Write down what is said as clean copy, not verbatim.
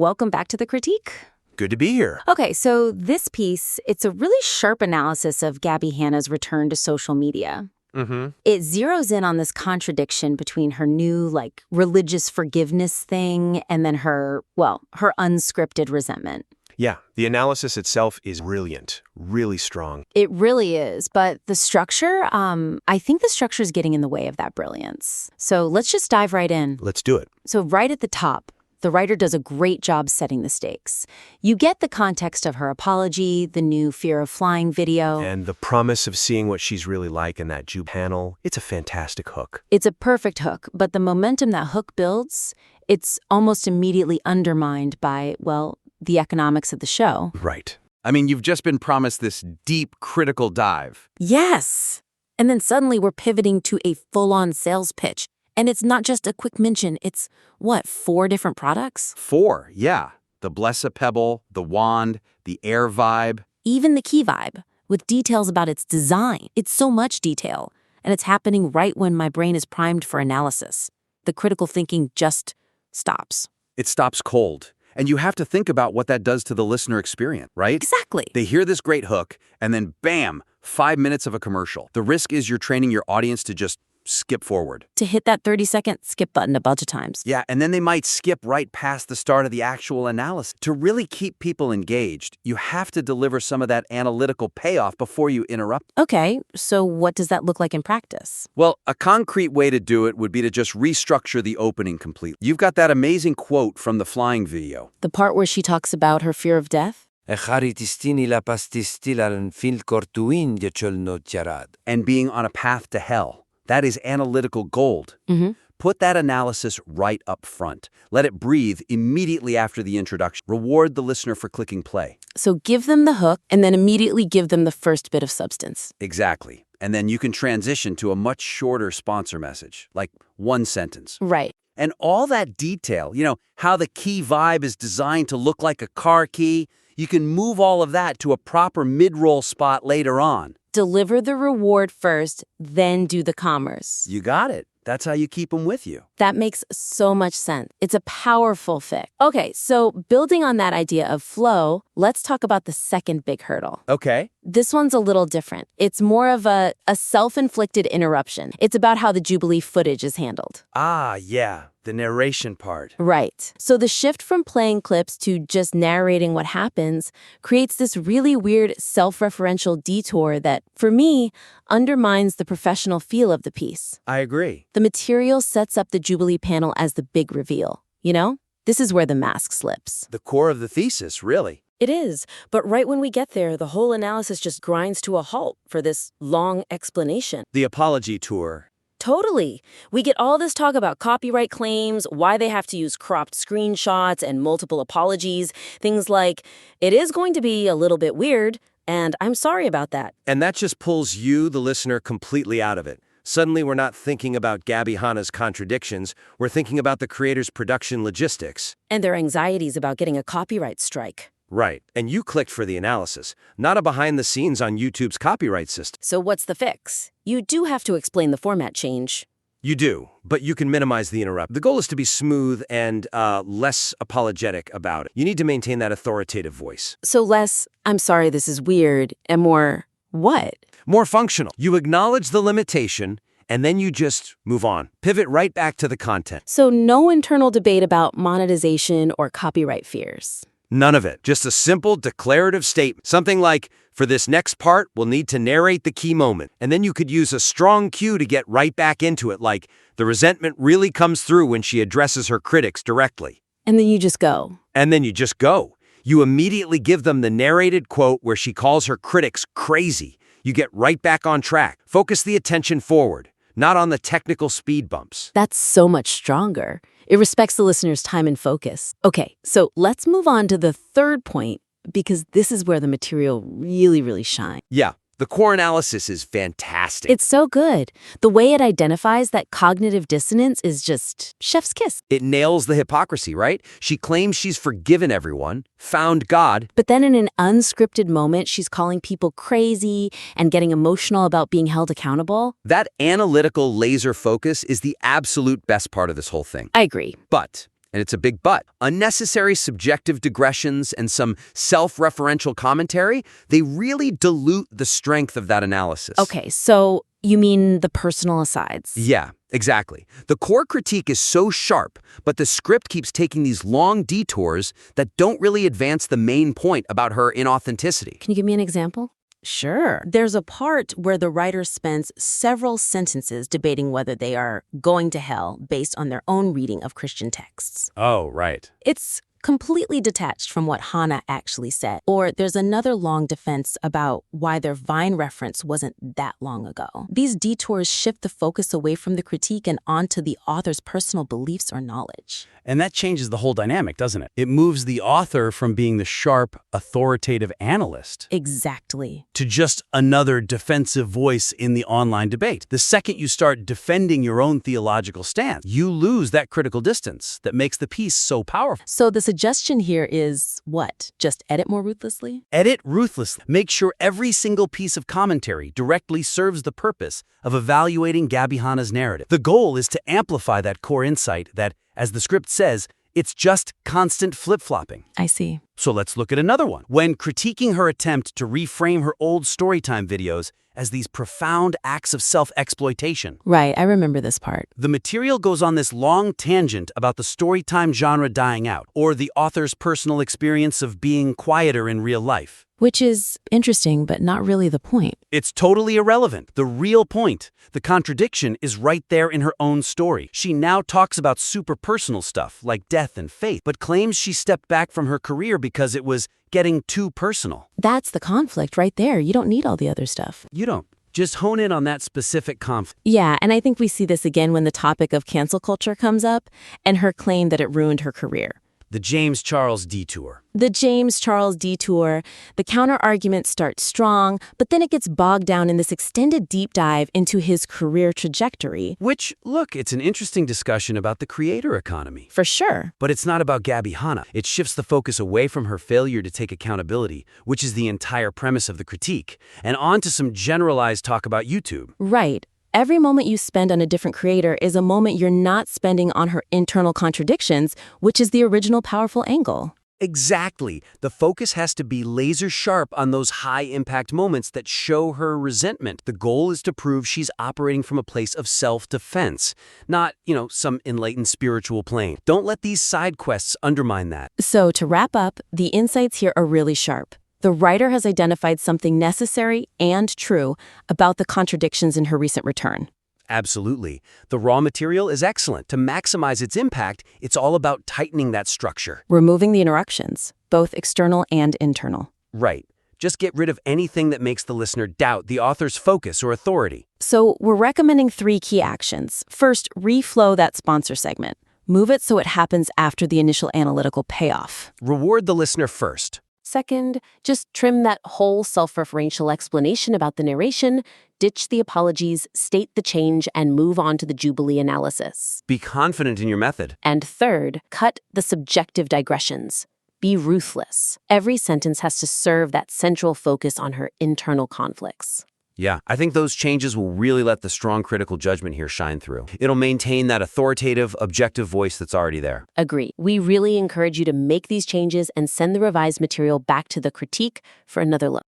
Welcome back to the critique. Good to be here. Okay, so this piece, it's a really sharp analysis of Gabbie Hanna's return to social media. It zeroes in on this contradiction between her new, religious forgiveness thing and then her unscripted resentment. Yeah, the analysis itself is brilliant, really strong. It really is, but the structure, I think the structure is getting in the way of that brilliance. So let's just dive right in. Let's do it. So right at the top, the writer does a great job setting the stakes. You get the context of her apology, the new fear of flying video. And the promise of seeing what she's really like in that Jubilee panel. It's a fantastic hook. It's a perfect hook, but the momentum that hook builds, it's almost immediately undermined by, the economics of the show. Right. I mean, you've just been promised this deep, critical dive. Yes! And then suddenly we're pivoting to a full-on sales pitch. And it's not just a quick mention, it's, 4 different products? 4, yeah. The Blessa Pebble, the Wand, the Air Vibe. Even the Key Vibe, with details about its design. It's so much detail, and it's happening right when my brain is primed for analysis. The critical thinking just stops. It stops cold. And you have to think about what that does to the listener experience, right? Exactly. They hear this great hook, and then bam, 5 minutes of a commercial. The risk is you're training your audience to just skip forward. To hit that 30-second skip button a bunch of times. Yeah, and then they might skip right past the start of the actual analysis. To really keep people engaged, you have to deliver some of that analytical payoff before you interrupt. Okay, so what does that look like in practice? Well, a concrete way to do it would be to just restructure the opening completely. You've got that amazing quote from the flying video. The part where she talks about her fear of death? And being on a path to hell. That is analytical gold. Put that analysis right up front. Let it breathe immediately after the introduction. Reward the listener for clicking play. So give them the hook and then immediately give them the first bit of substance. Exactly. And then you can transition to a much shorter sponsor message, like 1 sentence. Right. And all that detail, how the key vibe is designed to look like a car key, you can move all of that to a proper mid-roll spot later on. Deliver the reward first, then do the commerce. You got it. That's how you keep them with you. That makes so much sense. It's a powerful fix. Okay, so building on that idea of flow, let's talk about the second big hurdle. Okay. This one's a little different. It's more of a self-inflicted interruption. It's about how the Jubilee footage is handled. Ah, yeah. The narration part. Right. So the shift from playing clips to just narrating what happens creates this really weird self-referential detour that, for me, undermines the professional feel of the piece. I agree. The material sets up the Jubilee panel as the big reveal. This is where the mask slips. The core of the thesis, really. It is, but right when we get there, the whole analysis just grinds to a halt for this long explanation. The apology tour. Totally. We get all this talk about copyright claims, why they have to use cropped screenshots and multiple apologies, things like, it is going to be a little bit weird, and I'm sorry about that. And that just pulls you, the listener, completely out of it. Suddenly we're not thinking about Gabbie Hanna's contradictions, we're thinking about the creator's production logistics. And their anxieties about getting a copyright strike. Right, and you clicked for the analysis, not a behind-the-scenes on YouTube's copyright system. So what's the fix? You do have to explain the format change. You do, but you can minimize the interrupt. The goal is to be smooth and less apologetic about it. You need to maintain that authoritative voice. So less, I'm sorry this is weird, and more, what? More functional. You acknowledge the limitation, and then you just move on. Pivot right back to the content. So no internal debate about monetization or copyright fears. None of it. Just a simple declarative statement. Something like, for this next part, we'll need to narrate the key moment. And then you could use a strong cue to get right back into it, like, the resentment really comes through when she addresses her critics directly. And then you just go. And then you just go. You immediately give them the narrated quote where she calls her critics crazy. You get right back on track. Focus the attention forward, not on the technical speed bumps. That's so much stronger. It respects the listener's time and focus. Okay, so let's move on to the third point, because this is where the material really shines. Yeah, the core analysis is fantastic. It's so good. The way it identifies that cognitive dissonance is just chef's kiss. It nails the hypocrisy, right? She claims she's forgiven everyone, found God. But then in an unscripted moment, she's calling people crazy and getting emotional about being held accountable. That analytical laser focus is the absolute best part of this whole thing. I agree. But And it's a big but. Unnecessary subjective digressions and some self-referential commentary, they really dilute the strength of that analysis. Okay, so you mean the personal asides? Yeah, exactly. The core critique is so sharp, but the script keeps taking these long detours that don't really advance the main point about her inauthenticity. Can you give me an example? Sure. There's a part where the writer spends several sentences debating whether they are going to hell based on their own reading of Christian texts. Oh, right. It's completely detached from what Hanna actually said. Or there's another long defense about why their Vine reference wasn't that long ago. These detours shift the focus away from the critique and onto the author's personal beliefs or knowledge. And that changes the whole dynamic, doesn't it? It moves the author from being the sharp, authoritative analyst Exactly. to just another defensive voice in the online debate. The second you start defending your own theological stance, you lose that critical distance that makes the piece so powerful. So the suggestion here is what? Just edit more ruthlessly? Edit ruthlessly. Make sure every single piece of commentary directly serves the purpose of evaluating Gabbie Hanna's narrative. The goal is to amplify that core insight that, as the script says, it's just constant flip-flopping. I see. So let's look at another one. When critiquing her attempt to reframe her old storytime videos as these profound acts of self-exploitation, Right, I remember this part. the material goes on this long tangent about the storytime genre dying out, or the author's personal experience of being quieter in real life. Which is interesting, but not really the point. It's totally irrelevant. The real point, the contradiction, is right there in her own story. She now talks about super personal stuff like death and faith, but claims she stepped back from her career because it was getting too personal. That's the conflict right there. You don't need all the other stuff. You don't. Just hone in on that specific conflict. Yeah, and I think we see this again when the topic of cancel culture comes up and her claim that it ruined her career. The James Charles detour. The James Charles detour, the counter-argument starts strong, but then it gets bogged down in this extended deep dive into his career trajectory. Which, look, it's an interesting discussion about the creator economy. For sure. But it's not about Gabbie Hanna. It shifts the focus away from her failure to take accountability, which is the entire premise of the critique, and on to some generalized talk about YouTube. Right. Every moment you spend on a different creator is a moment you're not spending on her internal contradictions, which is the original powerful angle. Exactly. The focus has to be laser sharp on those high-impact moments that show her resentment. The goal is to prove she's operating from a place of self-defense, not, some enlightened spiritual plane. Don't let these side quests undermine that. So to wrap up, the insights here are really sharp. The writer has identified something necessary and true about the contradictions in her recent return. Absolutely. The raw material is excellent. To maximize its impact, it's all about tightening that structure. Removing the interruptions, both external and internal. Right. Just get rid of anything that makes the listener doubt the author's focus or authority. So we're recommending 3 key actions. First, reflow that sponsor segment. Move it so it happens after the initial analytical payoff. Reward the listener first. Second, just trim that whole self-referential explanation about the narration, ditch the apologies, state the change, and move on to the Jubilee analysis. Be confident in your method. And third, cut the subjective digressions. Be ruthless. Every sentence has to serve that central focus on her internal conflicts. Yeah, I think those changes will really let the strong critical judgment here shine through. It'll maintain that authoritative, objective voice that's already there. Agree. We really encourage you to make these changes and send the revised material back to the critique for another look.